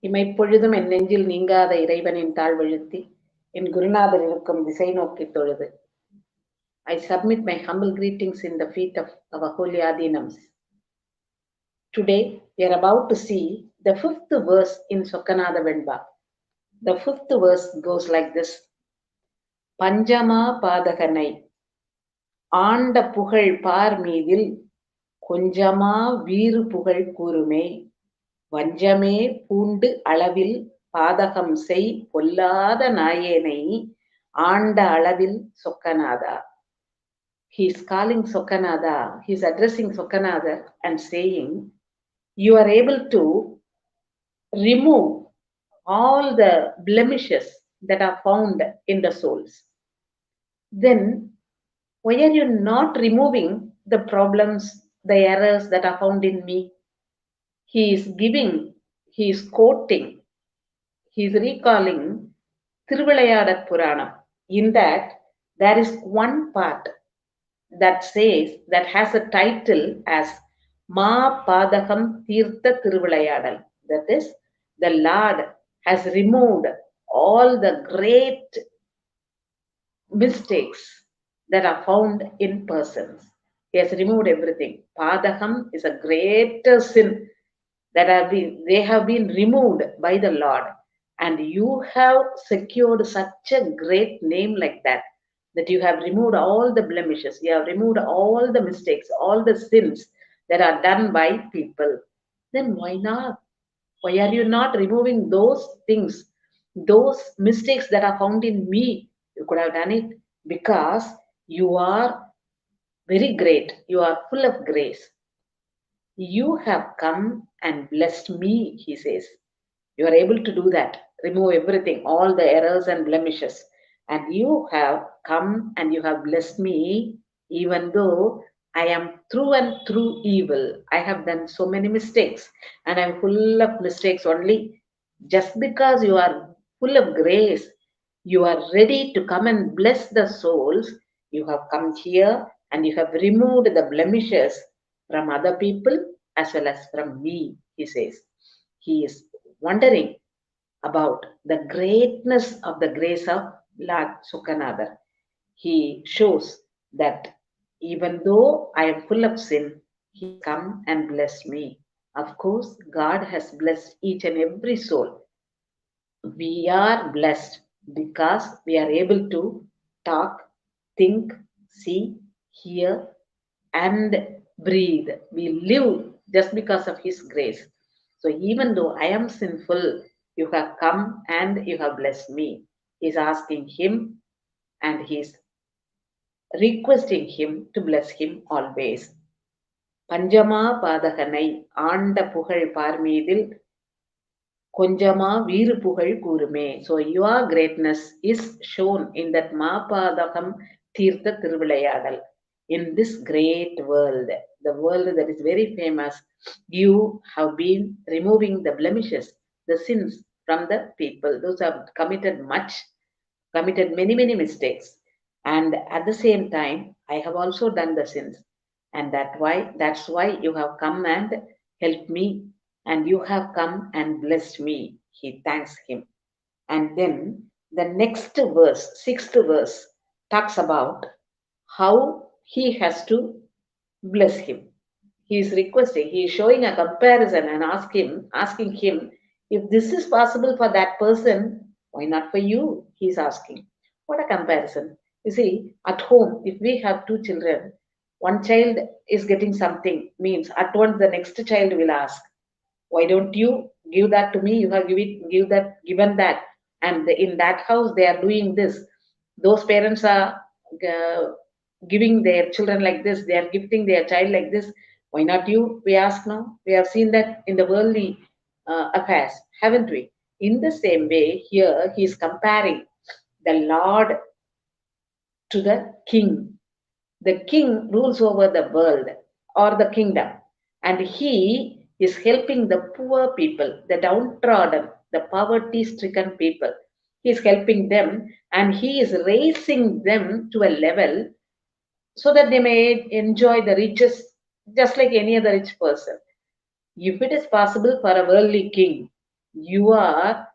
இமைப்பொழுதும் என் நெஞ்சில் நீங்காத இறைவனின் தாழ்வழுத்தி என் குருநாதர் இருக்கும் திசை நோக்கி தொழுது. I submit my humble greetings in the feet of our holy Adinams. Today, we are about to see the fifth verse in Sokka Natha Venba. The fifth verse goes like this. பஞ்சமா பாதகனை ஆண்ட புகழ் பார் மீதில் கொஞ்சமா வீறு புகழ் கூறுமே வஞ்சமே பூண்டு அளவில் பாதகம் செய் பொல்லாத நாயேனை ஆண்ட அளவில் சொக்கநாதா. He is calling Sokkanatha, he is addressing Sokkanatha and saying, you are able to remove all the blemishes that are found in the souls. Then, why are you not removing the problems, the errors that are found in me? He is giving, he is quoting, he is recalling Thiruvilayutham Puranam. In that, there is one part that says, that has a title as Ma Padakam Tirtha Thiruvilayadal. That is, the Lord has removed all the great mistakes that are found in persons. He has removed everything. Padakam is a greater sin that they have been removed by the Lord. And you have secured such a great name like that you have removed all the blemishes, you have removed all the mistakes, all the sins that are done by people. Then why not? Why are you not removing those things, those mistakes that are found in me? You could have done it because you are very great, you are full of grace. You have come and blessed me, he says. You are able to do that, remove everything, all the errors and blemishes. And you have come and you have blessed me, even though I am through and through evil. I have done so many mistakes and I'm full of mistakes only. Just because you are full of grace, you are ready to come and bless the souls. You have come here and you have removed the blemishes from other people as well as from me, he says. He is wondering about the greatness of the grace of Lord Sokkanatha. He shows that even though I am full of sin, he come and blessed me. Of course, God has blessed each and every soul. We are blessed because we are able to talk, think, see, hear, and breathe. We live just because of his grace. So even though I am sinful, you have come and you have blessed me. He's asking him and he's requesting him to bless him always. Panjama Padakanai Anda Puhal Parmidil Konjama Veeru Puhal Kurume. So your greatness is shown in that Ma Padakam Tirtha Thiruvilayadal. In this great world, the world that is very famous, you have been removing the blemishes, the sins from the people. Those have committed many, many mistakes. And at the same time, I have also done the sins. And that's why you have come and helped me. And you have come and blessed me. He thanks him. And then the next verse, sixth verse, talks about how he has to bless him. He is requesting, he is showing a comparison and asking him, if this is possible for that person, why not for you? He is asking. What a comparison. You see, at home, if we have two children, one child is getting something, means at once the next child will ask, why don't you give that to me? You have given that. And in that house, they are doing this. Those parents are giving their children like this, they are gifting their child like this. Why not you? We ask now. We have seen that in the worldly affairs, haven't we? In the same way, here he is comparing the Lord to the king. The king rules over the world or the kingdom, and he is helping the poor people, the downtrodden, the poverty-stricken people. He is helping them and he is raising them to a level so that they may enjoy the riches just like any other rich person. If it is possible for a worldly king You are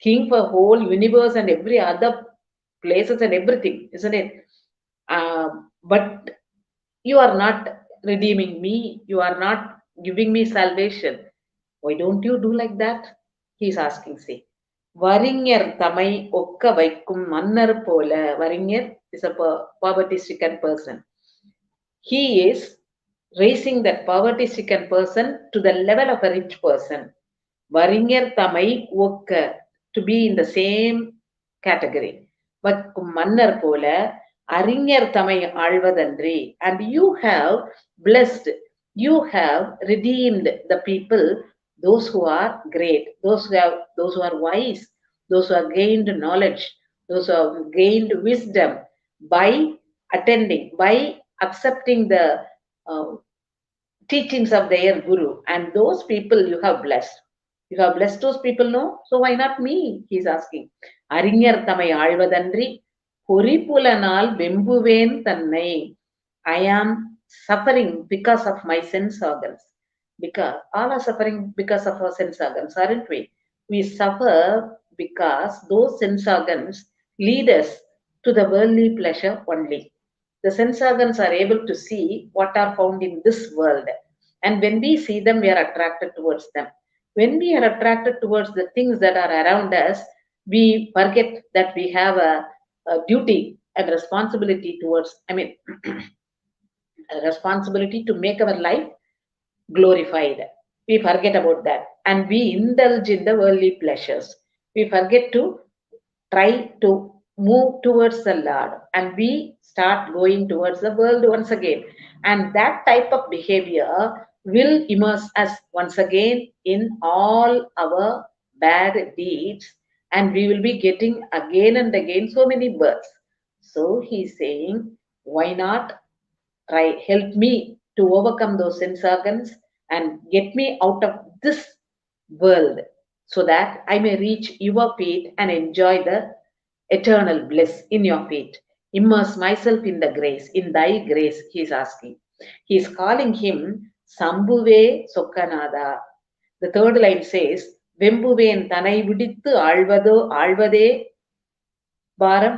king for whole universe and every other places and everything, isn't it? But you are not redeeming me. You are not giving me salvation. Why don't you do like that? He's asking, see. Varinger tamai okka vaikkum mannar pola. Varinger is a poverty stricken person. He is raising that poverty stricken person to the level of a rich person. Varinger tamai okka, to be in the same category. Vaikkum mannar pola. Aringer tamai alvadandri. And you have blessed, you have redeemed the people, those who are great, those who are wise, those who have gained knowledge, those who have gained wisdom by attending, by accepting the uh, teachings of their guru, and those people you have blessed. You have blessed those people, no? So why not me? He's asking. Arinyar tamai ஆழ்வதன்றி பொறிப்புலனால் வெம்புவேன் தன்னை. I am suffering because of my sense organs. Because all are suffering because of our sense organs, aren't we? We suffer because those sense organs lead us to the worldly pleasure only. The sense organs are able to see what are found in this world. And when we see them, we are attracted towards them. When we are attracted towards the things that are around us, we forget that we have a duty and responsibility towards, a responsibility to make our life glorified. We forget about that and we indulge in the worldly pleasures. We forget to try to move towards the Lord and we start going towards the world once again. And that type of behavior will immerse us once again in all our bad deeds and we will be getting again and again so many births. So he's saying, why not try help me to overcome those sense organs and get me out of this world so that I may reach your feet and enjoy the eternal bliss in your feet. Immerse myself in the grace, in thy grace, he is asking. He is calling him Sambuve Sokkanatha. The third line says, வெம்புவேன் தனை விடுத்து ஆழ்வதே Bharam,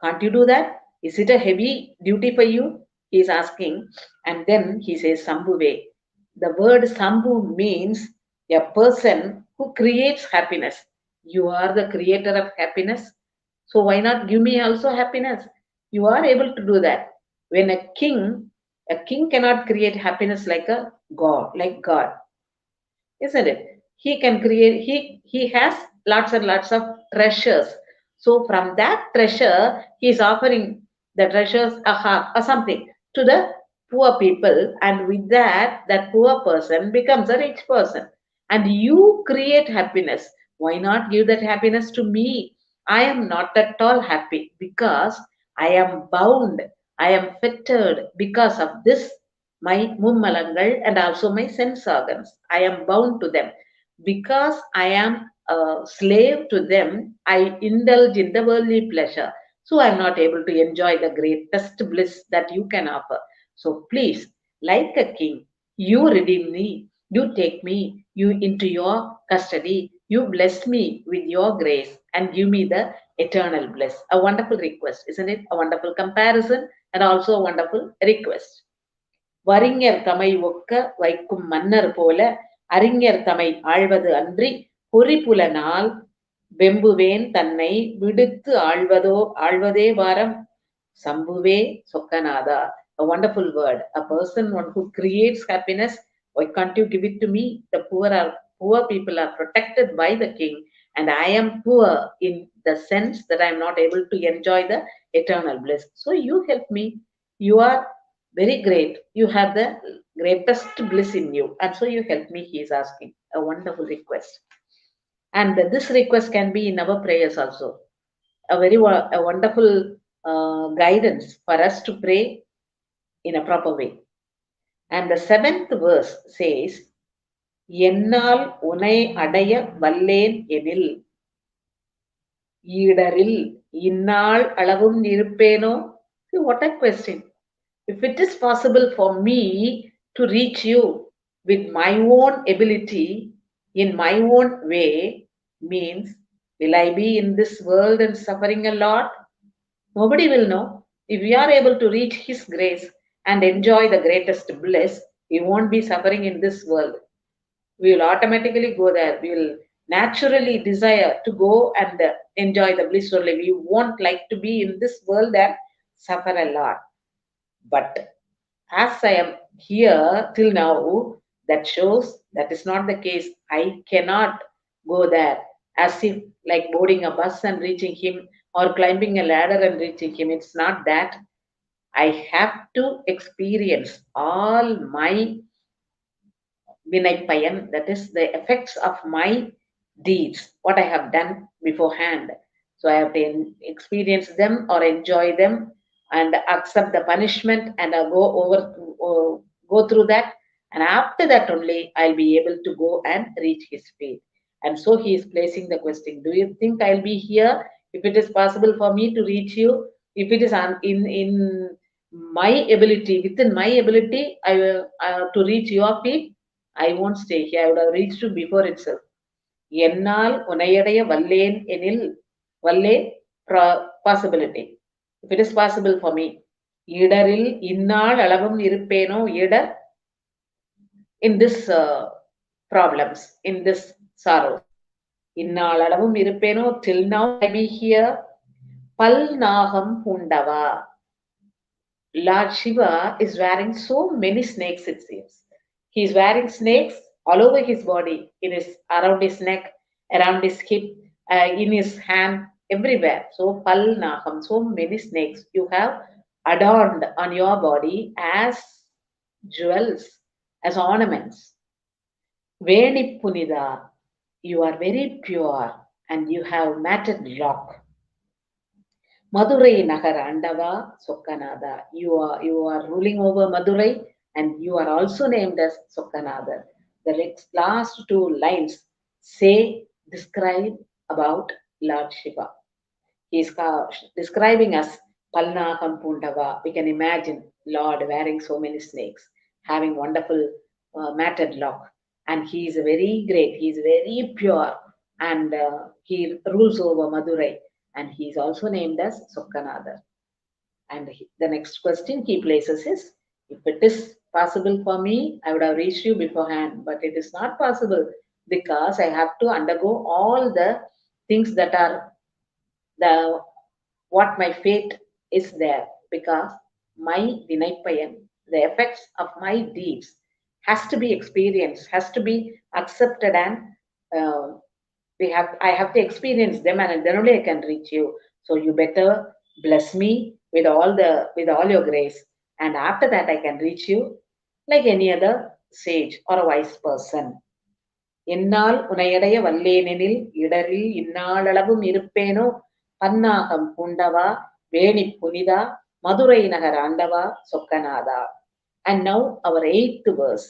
can't you do that? Is it a heavy duty for you? He is asking. And then he says, Sambhuve. The word Sambhu means a person who creates happiness. You are the creator of happiness. So why not give me also happiness? You are able to do that. When a king cannot create happiness like a God, like God, isn't it? He can create, he has lots and lots of treasures. So from that treasure, he is offering the treasures or something to the poor people, and with that, that poor person becomes a rich person. And you create happiness. Why not give that happiness to me? I am not at all happy because I am bound, I am fettered because of this my mummalangal and also my sense organs. I am bound to them. Because I am a slave to them, I indulge in the worldly pleasure. So I am not able to enjoy the greatest bliss that you can offer. So please, like a king, you redeem me, you take me, you into your custody, you bless me with your grace and give me the eternal bliss. A wonderful request, isn't it? A wonderful comparison and also a wonderful request. வறிஞர் தமை ஒக்க வைக்கும் மன்னர் போல அறிஞர் தமை ஆழ்வது அன்றி பொறிப்புலனால் வெம்புவேன் தன்னை விடுத்து ஆழ்வதே வாரம் Sambhuve Sokkanatha. A wonderful word. A person one who creates happiness. Why can't you give it to me? The poor people are protected by the king, and I am poor in the sense that I am not able to enjoy the eternal bliss. So you help me. You are very great. You have the greatest bliss in you, and so you help me. He is asking a wonderful request, and this request can be in our prayers also. A wonderful guidance for us to pray in a proper way. And the seventh verse says, என்னால் உனை அடைய வல்லேன் எனில் ஈடரில் இந்நாள் அளவும் இருப்பேனோ. See, what a question. If it is possible for me to reach you with my own ability, in my own way, Means, will I be in this world and suffering a lot? Nobody will know. If we are able to reach His grace and enjoy the greatest bliss, we won't be suffering in this world. We will automatically go there. We will naturally desire to go and enjoy the bliss only. We won't like to be in this world and suffer a lot. But as I am here till now, that shows that is not the case. I cannot go there as if like boarding a bus and reaching him or climbing a ladder and reaching him. It's not that. I have to experience all my Vinaypayan, that is the effects of my deeds, what I have done beforehand. So I have to experience them or enjoy them and accept the punishment and go through that. And after that only I'll be able to go and reach his feet. And so he is placing the question: do you think I'll be here if it is possible for me to reach you? If it is in my ability, within my ability, I will to reach your feet, I won't stay here. I would have reached you before itself. என்னால் உனையடைய வல்லேன் எனில் வல்லே possibility. If it is possible for me. இடரில் இந்நாள் அளவும் இருப்பேனோ இடர் in this problems, in this sorrows. இந்நாள் அளவும் இருப்பேனோ till now I be here. பல் நாகம் பூண்டவா. Lord Shiva is wearing so many snakes, it seems. He is wearing snakes all over his body, in his around his neck, around his hip, in his hand, everywhere. So pal naham, so many snakes you have adorned on your body as jewels, as ornaments. Veni punida, you are very pure and you have matted lock. Madurai Nagara Andava Sokkanatha. You are ruling over Madurai and you are also named as Sokkanatha. The last two lines describe about Lord Shiva. He is describing us Palnaham Pundava. We can imagine Lord wearing so many snakes, having wonderful matted lock. And he is very great, he is very pure, and he rules over Madurai. And he is also named as Sokkanatha. And the next question he places is: if it is possible for me, I would have reached you beforehand, but it is not possible because I have to undergo all the things that are the what my fate is there, because my Vinaypayan, the effects of my deeds, has to be experienced, has to be accepted, and uh, I have to experience them, and then only I can reach you. So you better bless me with all your grace, and after that I can reach you like any other sage or a wise person. என்னால் உனையடைய வல்லேனெனில் இடரில் இந்நாளளவும் இருப்பேனோ பன்னாகம் பூண்டவா வேணி புனிதா மதுரை நகர் ஆண்டவா சொக்கநாதா. And now our 8th verse.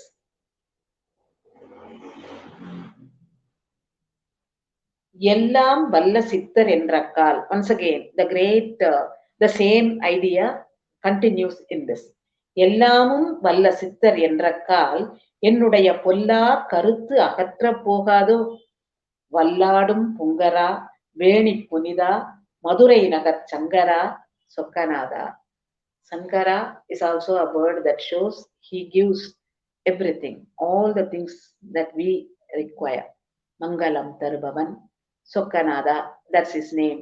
எல்லாம் வல்ல சித்தர் என்றக்கால். Once again, the same idea continues in this. எல்லாமும் வல்ல சித்தர் என்றக்கால் என்னுடைய பொல்லா கருத்து அகற்ற போகாதோ. வல்லாடும் புங்கரா வேணி புனிதா மதுரை நகர் சங்கரா சொக்கநாதா. Sankara is also a word that shows he gives everything, all the things that we require. Mangalam Tarubavan, Sokkanatha, that's his name.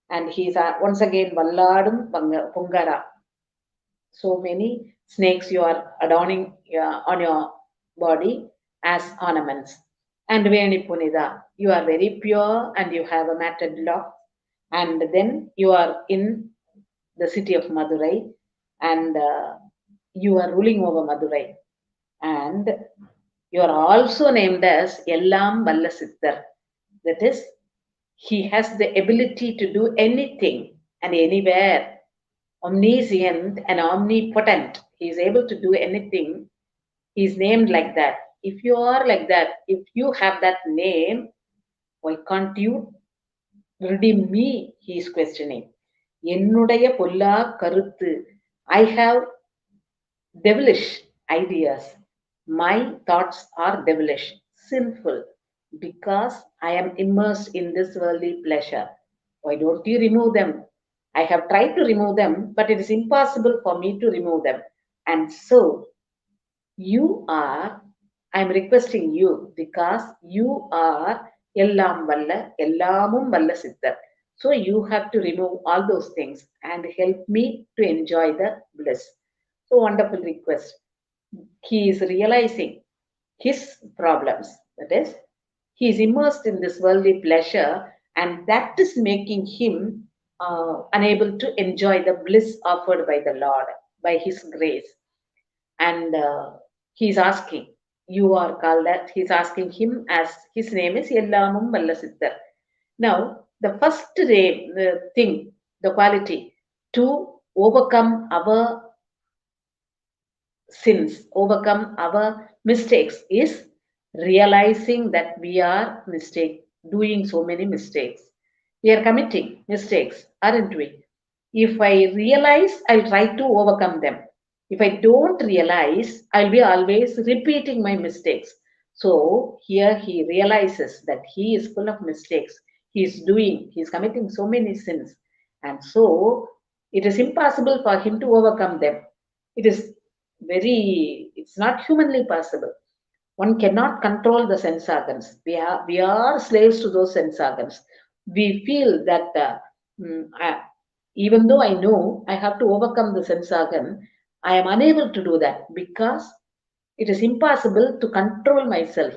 And he's once again Valladum Pungara. So many snakes you are adorning on your body as ornaments. And Veni Punida, you are very pure and you have a matted lock. And then you are in the city of Madurai, and you are ruling over Madurai. And you are also named as Ellam Valla Siddhar. That is, he has the ability to do anything and anywhere. Omniscient and omnipotent. He is able to do anything. He is named like that. If you are like that, if you have that name, why can't you redeem me? He is questioning. என்னுடைய பொல்லா கருத்து. I have devilish ideas. My thoughts are devilish, sinful. Because I am immersed in this worldly pleasure. Why don't you remove them? I have tried to remove them, but it is impossible for me to remove them. And so you are, I'm requesting you because you are Ellam Valla, Ellamum Valla Siddhar. So you have to remove all those things and help me to enjoy the bliss. So wonderful request. He is realizing his problems. That is, he is immersed in this worldly pleasure, and that is making him unable to enjoy the bliss offered by the Lord, by His grace. And he's asking, you are called that, he's asking him as his name is Ellamum Vallasiddhar. Now, the first thing, the quality to overcome our sins, overcome our mistakes is realizing that we are doing so many mistakes. We are committing mistakes, aren't we? If I realize, I'll try to overcome them. If I don't realize, I'll be always repeating my mistakes. So here he realizes that he is full of mistakes. He's committing so many sins. And so it is impossible for him to overcome them. It is it's not humanly possible. One cannot control the sense organs. We are slaves to those sense organs. We feel that even though I know I have to overcome the sense organ, I am unable to do that because it is impossible to control myself.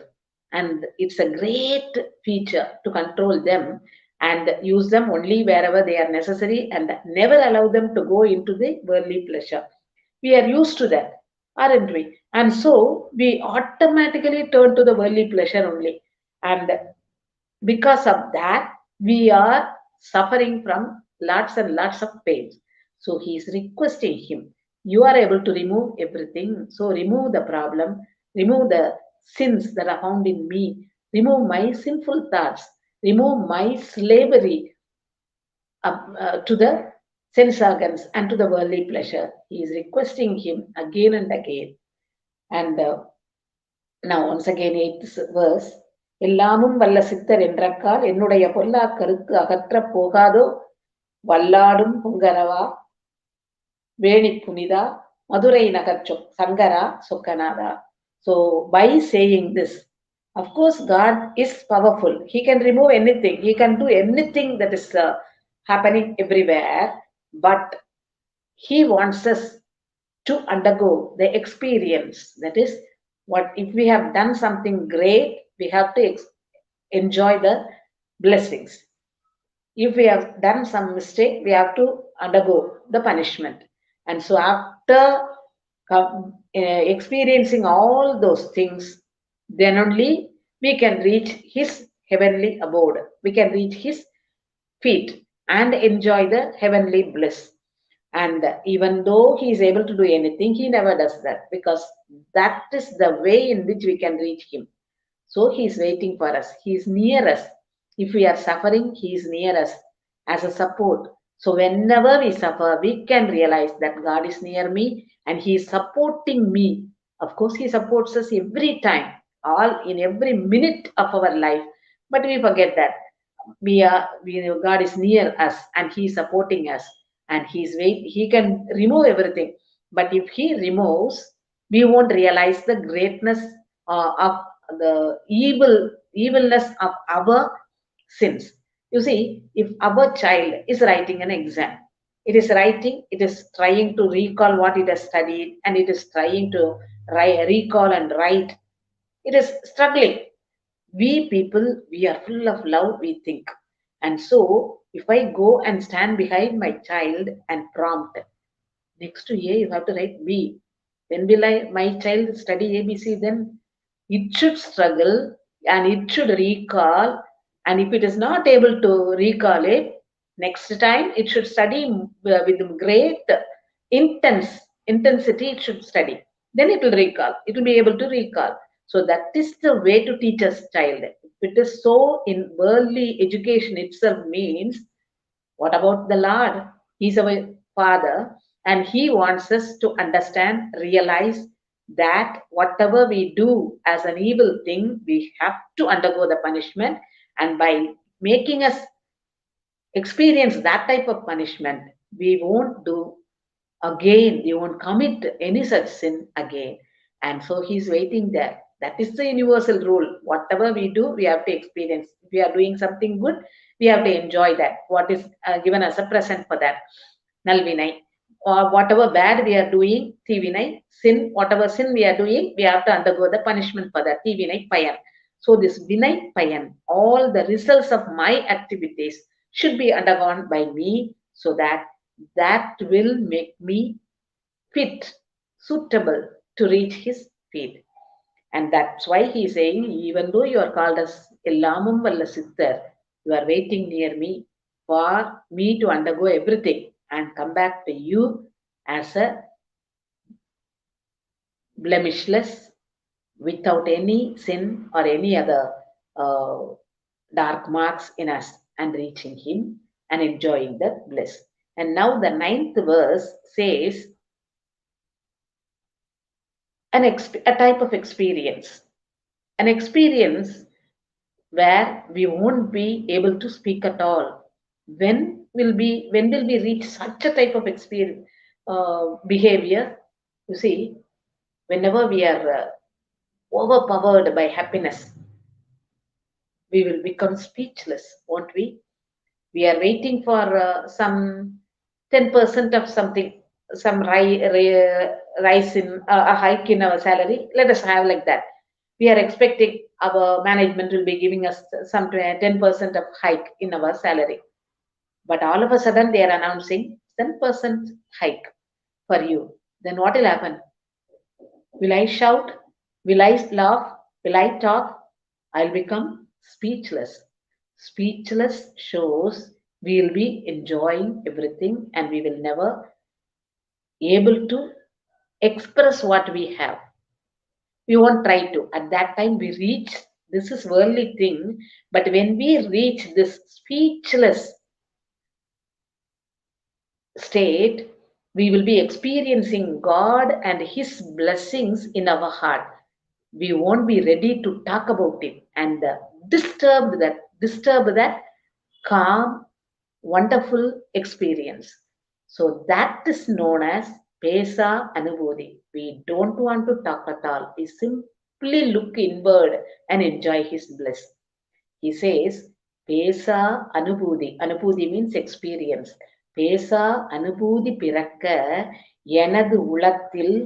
And it's a great feature to control them and use them only wherever they are necessary and never allow them to go into the worldly pleasure. We are used to that, aren't we? And so we automatically turn to the worldly pleasure only. And because of that, we are suffering from lots and lots of pains. So he is requesting him, you are able to remove everything. So remove the problem, remove the sins that are found in me, remove my sinful thoughts, remove my slavery to the sense organs and to the worldly pleasure. He is requesting him again and again. And now, once again, 8th verse. எல்லாமும் வல்ல சித்தர் என்றக்கால் என்னுடைய பொல்லா கருத்து அகற்றப் போகாதோ வல்லாடும் புங்கரவா வேணி புனிதா மதுரை நகர் சங்கரா சொக்கநாதா. So by saying this, of course, God is powerful. He can remove anything. He can do anything that is happening everywhere. But He wants us to undergo the experience. That is, what if we have done something great, we have to enjoy the blessings. If we have done some mistake, we have to undergo the punishment. And so, after experiencing all those things, then only we can reach His heavenly abode. We can reach His feet and enjoy the heavenly bliss. And even though he is able to do anything, he never does that because that is the way in which we can reach him. So he is waiting for us. He is near us. If we are suffering, he is near us as a support. So whenever we suffer, we can realize that God is near me and he is supporting me. Of course, he supports us every time, all in every minute of our life. But we forget that God is near us and he is supporting us and he can remove everything. But if he removes, we won't realize the greatness of the evilness of our sins. You see, if our child is writing an exam, it is trying to recall what it has studied and it is trying to recall and write. It is struggling. We people, we are full of love, we think. And so, if I go and stand behind my child and prompt, next to A, you have to write B. When will my child study ABC? Then it should struggle and it should recall. And if it is not able to recall it, next time it should study with great intense intensity. It should study. Then it will recall. It will be able to recall. So that is the way to teach a child. If it is so in worldly education itself means, what about the Lord? He's our Father and He wants us to understand, realize, that whatever we do as an evil thing, we have to undergo the punishment. And by making us experience that type of punishment, we won't do again, we won't commit any such sin again. And so he's waiting there. That is the universal rule. Whatever we do, we have to experience. If we are doing something good, we have to enjoy that. What is given as a present for that. Nalvinai. Or whatever bad we are doing, Tivinai, sin, whatever sin we are doing, we have to undergo the punishment for that. Tivinai Payan. So this Vinay Payan, all the results of my activities should be undergone by me so that that will make me fit, suitable to reach his feet. And that's why he's saying, even though you are called as Illamum Valla Siddhar, you are waiting near me for me to undergo everything and come back to you as a blemishless, without any sin or any other uh, dark marks in us, and reaching him and enjoying the bliss. And now the ninth verse says a type of experience, an experience where we won't be able to speak at all. When will we reach such a type of experience behavior? You see, whenever we are overpowered by happiness, we will become speechless, won't we? We are waiting for some 10% of something, some rise in a hike in our salary. Let us have like that. We are expecting our management will be giving us some 10% of hike in our salary. But all of a sudden they are announcing 10% hike for you. Then what will happen? Will I shout? Will I laugh? Will I talk? I'll become speechless. Speechless shows we'll be enjoying everything and we will never able to express what we have. We won't try to. At that time we reach, this is worldly thing, but when we reach this speechless state, we will be experiencing God and His blessings in our heart. We won't be ready to talk about it and disturb that calm, wonderful experience. So that is known as Pesa Anubodhi. We don't want to talk at all. We simply look inward and enjoy His bliss. He says, Pesa Anubodhi. Anubodhi means experience. Pesa Anubodhi Pirakka எனது உளத்தில்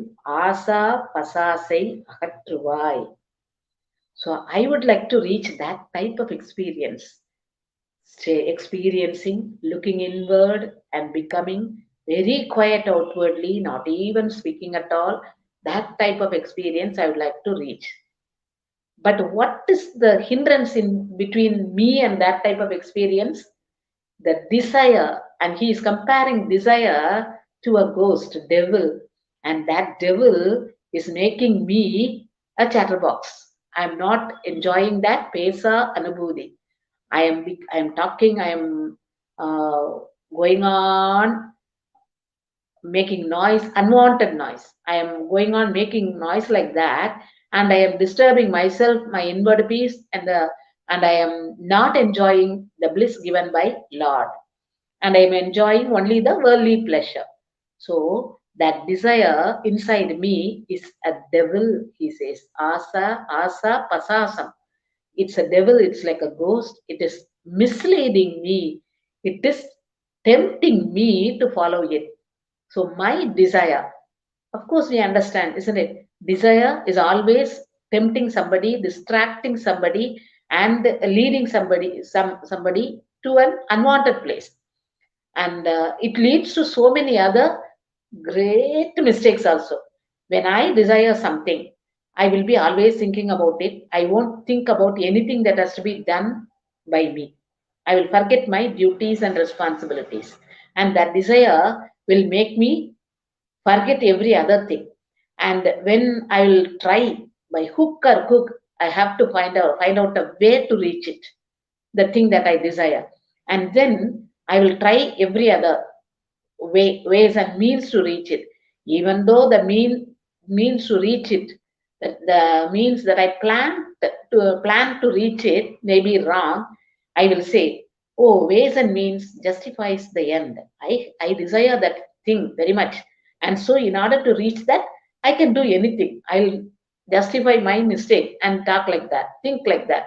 ஆசா பசாசை அகற்றுவாய். So I would like to reach that type of experience. Experiencing, looking inward, and becoming very quiet outwardly, not even speaking at all. That type of experience I would like to reach. But what is the hindrance in between me and that type of experience? The desire, and he is comparing desire to a ghost, devil, and that devil is making me a chatterbox. I am not enjoying that pesa anubhuti. I am talking, I am uh, going on making noise, unwanted noise. I am going on making noise like that, and I am disturbing myself, my inward peace, and I am not enjoying the bliss given by Lord, and I am enjoying only the worldly pleasure. So that desire inside me is a devil, he says. Asa, pasasam. It's a devil, it's like a ghost. It is misleading me. It is tempting me to follow it. So my desire, of course, we understand, isn't it? Desire is always tempting somebody, distracting somebody, and leading somebody to an unwanted place. And it leads to so many other great mistakes also. When I desire something, I will be always thinking about it. I won't think about anything that has to be done by me. I will forget my duties and responsibilities. And that desire will make me forget every other thing. And when I will try by hook or crook, I have to find out a way to reach it, the thing that I desire. And then I will try every other ways and means to reach it. Even though the means to reach it, that the means that I plan to reach it may be wrong, I will say, oh, ways and means justifies the end. I desire that thing very much. And so in order to reach that, I can do anything. I'll justify my mistake and talk like that, think like that.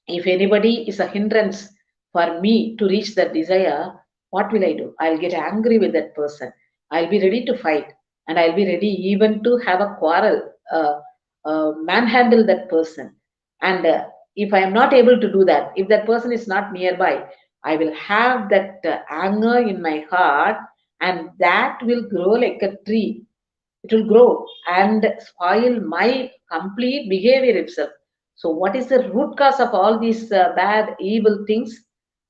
If anybody is a hindrance for me to reach that desire, what will I do? I'll get angry with that person. I'll be ready to fight, and I'll be ready even to have a quarrel, manhandle that person. And if I am not able to do that, if that person is not nearby, I will have that anger in my heart, and that will grow like a tree. It will grow and spoil my complete behavior itself. So what is the root cause of all these bad evil things?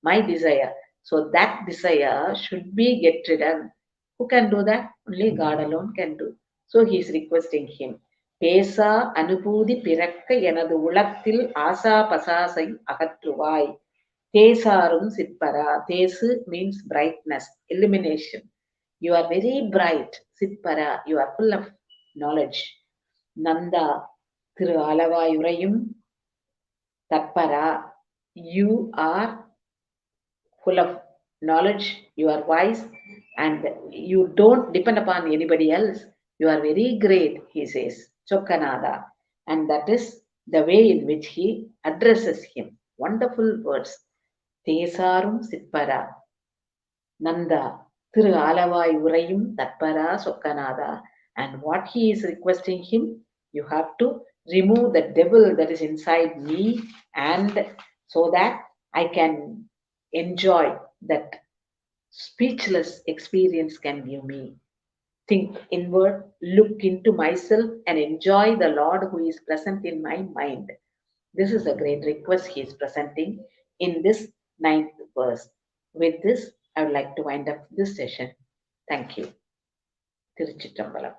My desire. So that desire should be get rid of. Who can do that? Only God alone can do. So he is requesting him. பேசா அனுபூதி பிறக்க எனது உளத்தில் ஆசா பசாசை அகற்றுவாய். தேசாரும் சிற்பரா. தேசு means brightness, illumination. You are very bright. Sitpara, you are full of knowledge. Nanda, Thiru Alavayurayum, Tatpara, you are full of knowledge, you are wise, and you don't depend upon anybody else. You are very great, he says, Chokkanatha. And that is the way in which he addresses him. Wonderful words. Tesarum Sitpara, Nanda, Thiru Alavai Urayum Tatpara Sokkanatha. And what he is requesting him, you have to remove the devil that is inside me, and so that I can enjoy that speechless experience can give me. Think inward, look into myself, and enjoy the Lord who is present in my mind. This is a great request he is presenting in this ninth verse. With this, I would like to wind up this session. Thank you. Tiruchittambalam.